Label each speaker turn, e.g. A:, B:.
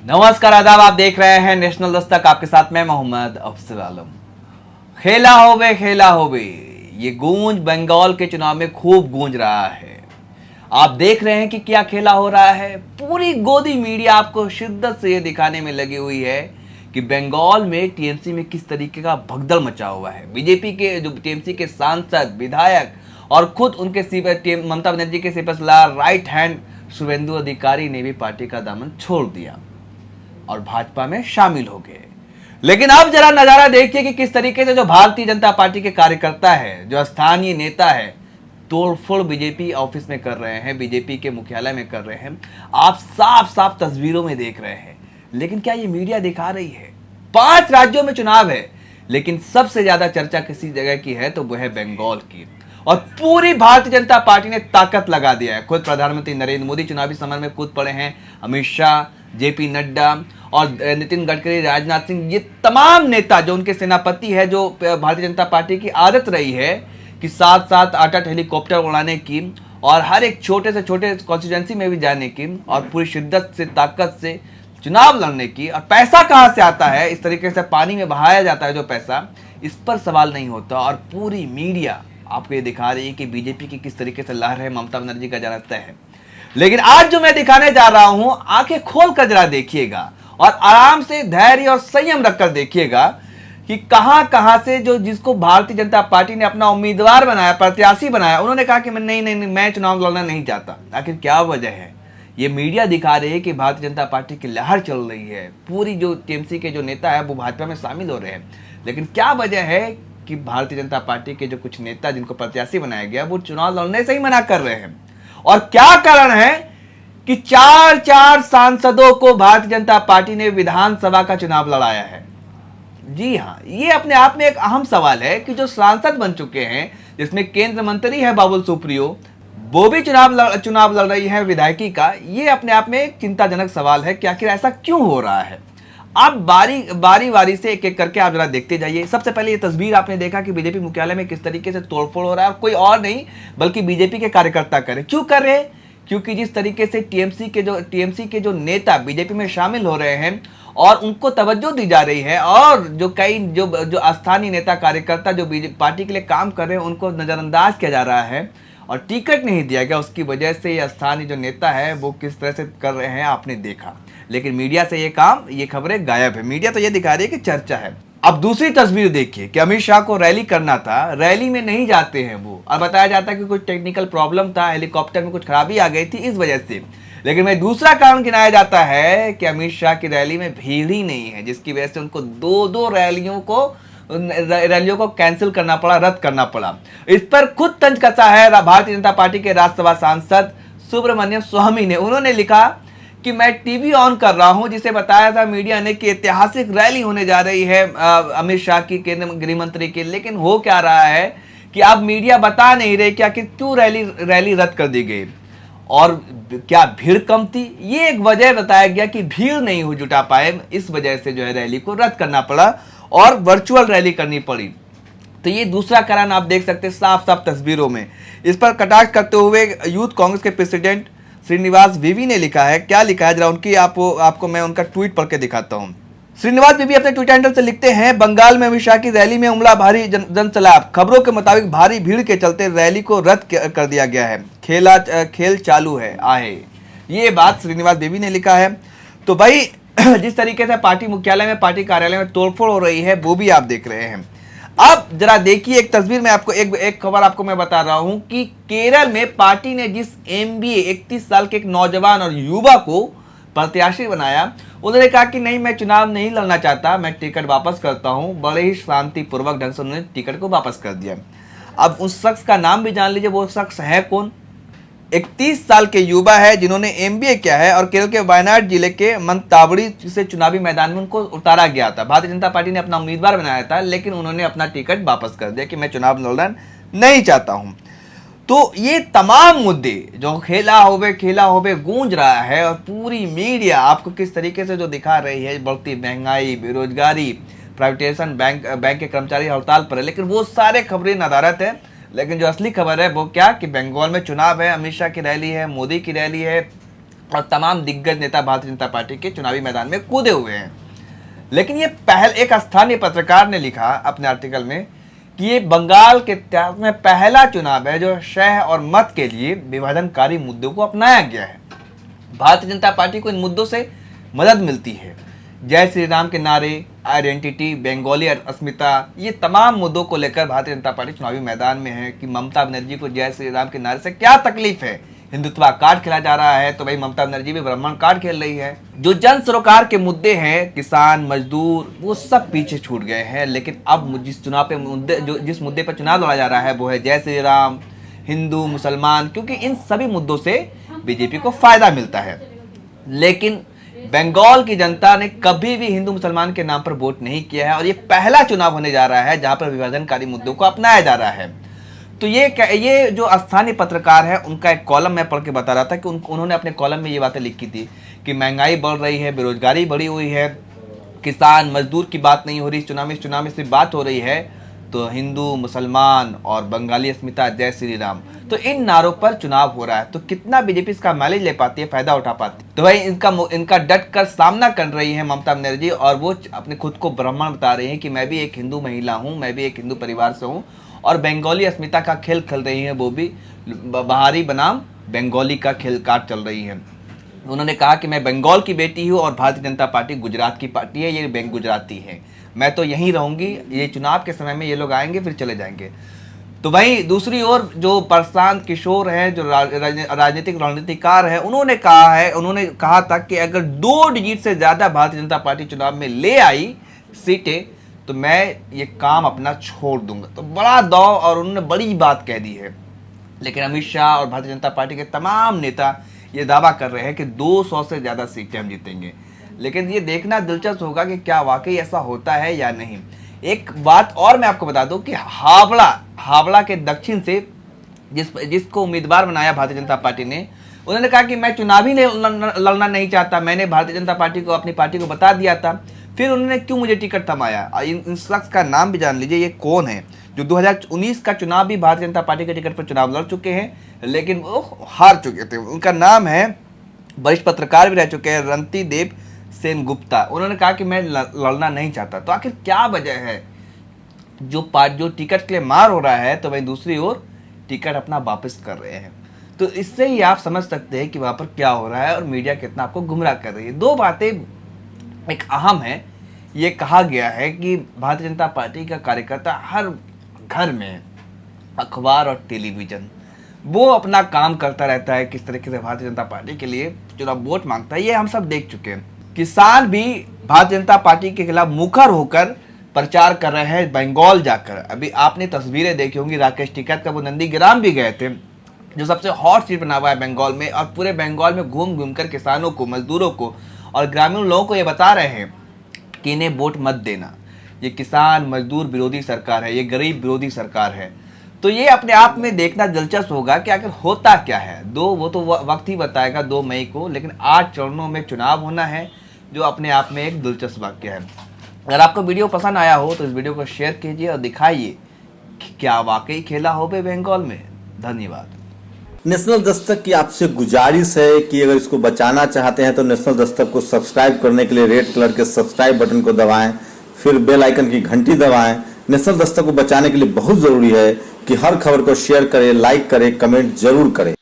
A: नमस्कार, आदाब। आप देख रहे हैं नेशनल दस्तक। आपके साथ मैं मोहम्मद अफजल आलम। खेला होवे ये गूंज बंगाल के चुनाव में खूब गूंज रहा है। आप देख रहे हैं कि क्या खेला हो रहा है। पूरी गोदी मीडिया आपको शिद्दत से ये दिखाने में लगी हुई है कि बंगाल में टीएमसी में किस तरीके का भगदड़ मचा हुआ है। बीजेपी के जो टीएमसी के सांसद, विधायक और खुद उनके ममता बनर्जी के सिपहसालार राइट हैंड शुभेंदु अधिकारी ने भी पार्टी का दामन छोड़ दिया और भाजपा में शामिल हो गए। लेकिन अब जरा नजारा देखिए कि किस तरीके से जो भारतीय जनता पार्टी के कार्यकर्ता है, जो स्थानीय नेता है, तोड़फोड़ बीजेपी ऑफिस में कर रहे हैं, बीजेपी के मुख्यालय में कर रहे हैं। आप साफ साफ तस्वीरों में देख रहे हैं। लेकिन क्या ये मीडिया दिखा रही है? 5 राज्यों में चुनाव है, लेकिन सबसे ज्यादा चर्चा किसी जगह की है तो वह है बंगाल की। और पूरी भारतीय जनता पार्टी ने ताकत लगा दिया है। खुद प्रधानमंत्री नरेंद्र मोदी चुनावी समर में कूद पड़े हैं। अमित शाह, जेपी नड्डा और नितिन गडकरी, राजनाथ सिंह, ये तमाम नेता जो उनके सेनापति है, जो भारतीय जनता पार्टी की आदत रही है कि 7-7, 8-8 हेलीकॉप्टर उड़ाने की और हर एक छोटे से छोटे कॉन्स्टिट्यूएंसी में भी जाने की और पूरी शिद्दत से, ताकत से चुनाव लड़ने की। और पैसा कहां से आता है, इस तरीके से पानी में बहाया जाता है जो पैसा, इस पर सवाल नहीं होता। और पूरी मीडिया आपको ये दिखा रही है कि बीजेपी की किस तरीके से लहर है, ममता बनर्जी का जाना तय है। लेकिन आज जो मैं दिखाने जा रहा हूं, आंखें खोल कर जरा देखिएगा और आराम से धैर्य और संयम रखकर देखिएगा कि कहां कहां से जो जिसको भारतीय जनता पार्टी ने अपना उम्मीदवार बनाया, प्रत्याशी बनाया, उन्होंने कहा कि मैं नहीं, मैं चुनाव लड़ना नहीं चाहता। आखिर क्या वजह है? ये मीडिया दिखा रही है कि भारतीय जनता पार्टी की लहर चल रही है। पूरी जो टीएमसी के जो नेता है वो भाजपा में शामिल हो रहे हैं। लेकिन क्या वजह है कि भारतीय जनता पार्टी के जो कुछ नेता जिनको प्रत्याशी बनाया गया वो चुनाव लड़ने से ही मना कर रहे हैं? और क्या कारण है कि 4 सांसदों को भारतीय जनता पार्टी ने विधानसभा का चुनाव लड़ाया है? जी हां, ये अपने आप में एक अहम सवाल है कि जो सांसद बन चुके हैं, जिसमें केंद्र मंत्री है बाबुल सुप्रियो, वो भी चुनाव लड़ रही है विधायकी का। ये अपने आप में एक चिंताजनक सवाल है कि आखिर ऐसा क्यों हो रहा है। अब बारी से एक एक करके आप जरा देखते जाइए। सबसे पहले ये तस्वीर आपने देखा कि बीजेपी मुख्यालय में किस तरीके से तोड़फोड़ हो रहा है और कोई और नहीं बल्कि बीजेपी के कार्यकर्ता कर रहे। क्यों कर रहे हैं? क्योंकि जिस तरीके से टीएमसी के जो नेता बीजेपी में शामिल हो रहे हैं और उनको तवज्जो दी जा रही है और जो कई जो स्थानीय नेता कार्यकर्ता जो पार्टी के लिए काम कर रहे हैं उनको नजरअंदाज किया जा रहा है और टिकट नहीं दिया गया। उसकी वजह से ये स्थानीय जो नेता है वो किस तरह से कर रहे हैं आपने देखा। लेकिन मीडिया से ये खबरें गायब है। मीडिया तो ये दिखा रही है कि चर्चा है। अब दूसरी तस्वीर देखिए कि अमित शाह को रैली करना था, रैली में नहीं जाते हैं वो, और बताया जाता है कि कुछ टेक्निकल प्रॉब्लम था, हेलीकॉप्टर में कुछ खराबी आ गई थी इस वजह से। लेकिन मैं दूसरा कारण गिनाया जाता है कि अमित शाह की रैली में भीड़ ही नहीं है, जिसकी वजह से उनको दो रैलियों को कैंसिल करना पड़ा, रद्द करना पड़ा। इस पर खुद तंज कसा है भारतीय जनता पार्टी के राज्यसभा सांसद सुब्रमण्यम स्वामी ने। उन्होंने लिखा कि मैं टीवी ऑन कर रहा हूं, जिसे बताया था मीडिया ने कि ऐतिहासिक रैली होने जा रही है अमित शाह की, केंद्रीय गृह मंत्री की। लेकिन हो क्या रहा है कि अब मीडिया बता नहीं रहे क्या कि क्यों रैली रद्द कर दी गई और क्या भीड़ कम थी। ये एक वजह बताया गया कि भीड़ नहीं हो जुटा पाए, इस वजह से जो है रैली को रद्द करना पड़ा और वर्चुअल रैली करनी पड़ी। तो ये दूसरा कारण आप देख सकते हैं साफ साफ तस्वीरों में। इस पर कटाक्ष करते हुए यूथ कांग्रेस के प्रेसिडेंट श्रीनिवास वीवी ने लिखा है। क्या लिखा है जरा उनकी आपको मैं उनका ट्वीट पढ़ के दिखाता हूं। श्रीनिवास वीवी अपने ट्विटर हैंडल से लिखते हैं, बंगाल में अमित शाह की रैली में उमड़ा भारी जनसैलाब। खबरों के मुताबिक भारी भीड़ के चलते रैली को रद्द कर दिया गया है। खेल चालू है, आहे। ये बात श्रीनिवास वीवी ने लिखा है। तो भाई जिस तरीके से पार्टी मुख्यालय में, पार्टी कार्यालय में तोड़फोड़ हो रही है वो भी आप देख रहे हैं। अब जरा देखिए एक तस्वीर में आपको एक खबर आपको मैं बता रहा हूं कि केरल में पार्टी ने जिस एमबीए 31 साल के एक नौजवान और युवा को प्रत्याशी बनाया, उन्होंने कहा कि नहीं, मैं चुनाव नहीं लड़ना चाहता, मैं टिकट वापस करता हूं। बड़े ही शांतिपूर्वक ढंग से उन्होंने टिकट को वापस कर दिया। अब उस शख्स का नाम भी जान लीजिए, वो शख्स है कौन। 31 साल के युवा है जिन्होंने MBA किया है और केरल के वायनाड जिले के मंतावड़ी से चुनावी मैदान में उनको उतारा गया था। भारतीय जनता पार्टी ने अपना उम्मीदवार बनाया था, लेकिन उन्होंने अपना टिकट वापस कर दिया कि मैं चुनाव लड़ना नहीं चाहता हूं। तो ये तमाम मुद्दे जो खेला होवे गूंज रहा है, और पूरी मीडिया आपको किस तरीके से जो दिखा रही है, बढ़ती महंगाई, बेरोजगारी, प्राइवेटाइजेशन, बैंक के कर्मचारी हड़ताल पर है, लेकिन वो सारे खबरें नदारत है। लेकिन जो असली खबर है वो क्या कि बंगाल में चुनाव है, अमित शाह की रैली है, मोदी की रैली है, और तमाम दिग्गज नेता भारतीय जनता पार्टी के चुनावी मैदान में कूदे हुए हैं। लेकिन ये एक स्थानीय पत्रकार ने लिखा अपने आर्टिकल में कि ये बंगाल के इतिहास में पहला चुनाव है जो शह और मत के लिए विभाजनकारी मुद्दों को अपनाया गया है। भारतीय जनता पार्टी को इन मुद्दों से मदद मिलती है। जय श्री राम के नारे, आइडेंटिटी, बंगाली अस्मिता, ये तमाम मुद्दों को लेकर भारतीय जनता पार्टी चुनावी मैदान में है कि ममता बनर्जी को जय श्री राम के नारे से क्या तकलीफ है। हिंदुत्व कार्ड खेला जा रहा है तो भाई ममता बनर्जी भी ब्राह्मण कार्ड खेल रही है। जो जन सरोकार के मुद्दे हैं, किसान, मजदूर, वो सब पीछे छूट गए हैं। लेकिन अब जिस मुद्दे पर चुनाव लड़ा जा रहा है वो है जय श्री राम, हिंदू, मुसलमान, क्योंकि इन सभी मुद्दों से बीजेपी को फायदा मिलता है। लेकिन बंगाल की जनता ने कभी भी हिंदू मुसलमान के नाम पर वोट नहीं किया है, और ये पहला चुनाव होने जा रहा है जहां पर विभाजनकारी मुद्दों को अपनाया जा रहा है। तो ये जो स्थानीय पत्रकार है, उनका एक कॉलम मैं पढ़ के बता रहा था कि उन्होंने अपने कॉलम में ये बातें लिखी थी कि महंगाई बढ़ रही है, बेरोजगारी बढ़ी हुई है, किसान मजदूर की बात नहीं हो रही इस चुनाव में सिर्फ बात हो रही है तो हिंदू, मुसलमान और बंगाली अस्मिता, जय श्री राम, तो इन नारों पर चुनाव हो रहा है। तो कितना बीजेपी इसका माइलेज ले पाती है, फायदा उठा पाती है। तो भाई इनका डट कर सामना कर रही है ममता बनर्जी, और वो अपने खुद को ब्राह्मण बता रही है कि मैं भी एक हिंदू महिला हूँ, मैं भी एक हिंदू परिवार से हूँ, और बंगाली अस्मिता का खेल खेल रही है, वो भी बाहरी बनाम बंगाली का खेल काट चल रही है। उन्होंने कहा कि मैं बंगाल की बेटी हूँ और भारतीय जनता पार्टी गुजरात की पार्टी है, ये बैंक गुजराती है, मैं तो यहीं रहूंगी, ये चुनाव के समय में ये लोग आएंगे फिर चले जाएंगे। तो वहीं दूसरी ओर जो प्रशांत किशोर हैं, जो राजनीतिक रणनीतिकार है, उन्होंने कहा था कि अगर 2 डिजिट से ज्यादा भारतीय जनता पार्टी चुनाव में ले आई सीटें तो मैं ये काम अपना छोड़ दूंगा। तो बड़ा दौर, और उन्होंने बड़ी बात कह दी है। लेकिन अमित शाह और भारतीय जनता पार्टी के तमाम नेता ये दावा कर रहे हैं कि 200 से ज्यादा सीटें हम जीतेंगे। लेकिन ये देखना दिलचस्प होगा कि क्या वाकई ऐसा होता है या नहीं। एक बात और मैं आपको बता दूं कि हावड़ा के दक्षिण से जिसको उम्मीदवार बनाया भारतीय जनता पार्टी ने, उन्होंने कहा कि मैं चुनाव ही लड़ना नहीं चाहता, मैंने भारतीय जनता पार्टी को, अपनी पार्टी को बता दिया था, फिर उन्होंने क्यों मुझे टिकट थमाया। इन शख्स का नाम भी जान लीजिए, ये कौन है, जो 2019 का चुनाव भी भारतीय जनता पार्टी के टिकट पर चुनाव लड़ चुके हैं, लेकिन वो हार चुके थे। उनका नाम है, वरिष्ठ पत्रकार भी रह चुके हैं, रणतीदेव सेनगुप्ता। उन्होंने कहा कि मैं लड़ना नहीं चाहता। तो आखिर क्या वजह है जो टिकट के लिए मार हो रहा है, तो वही दूसरी ओर टिकट अपना वापस कर रहे हैं। तो इससे ही आप समझ सकते हैं कि वहां पर क्या हो रहा है और मीडिया कितना आपको गुमराह कर रही है। 2 बातें एक अहम है। ये कहा गया है कि भारतीय जनता पार्टी का कार्यकर्ता हर घर में अखबार और टेलीविजन वो अपना काम करता रहता है, किस तरीके से भारतीय जनता पार्टी के लिए चुनाव वोट मांगता है, ये हम सब देख चुके हैं। किसान भी भारतीय जनता पार्टी के खिलाफ मुखर होकर प्रचार कर रहे हैं बंगाल जाकर। अभी आपने तस्वीरें देखी होंगी, राकेश टिकैत का वो नंदीग्राम भी गए थे, जो सबसे हॉट सीट बना हुआ है बंगाल में, और पूरे बंगाल में घूम घूम कर किसानों को, मजदूरों को और ग्रामीण लोगों को ये बता रहे हैं कि इन्हें वोट मत देना, ये किसान मजदूर विरोधी सरकार है, ये गरीब विरोधी सरकार है। तो ये अपने आप में देखना दिलचस्प होगा कि आखिर होता क्या है। वो तो वक्त ही बताएगा 2 मई को, लेकिन 8 चरणों में चुनाव होना है, जो अपने आप में एक दिलचस्प वाक्य है। अगर आपको वीडियो पसंद आया हो तो इस वीडियो को शेयर कीजिए और दिखाइए कि क्या वाकई खेला हो बंगाल में। धन्यवाद।
B: नेशनल दस्तक की आपसे गुजारिश है कि अगर इसको बचाना चाहते हैं तो नेशनल दस्तक को सब्सक्राइब करने के लिए रेड कलर के सब्सक्राइब बटन को दबाएं, फिर बेल आइकन की घंटी दबाएं। नेशनल दस्तक को बचाने के लिए बहुत जरूरी है कि हर खबर को शेयर करें, लाइक करें, कमेंट जरूर करें।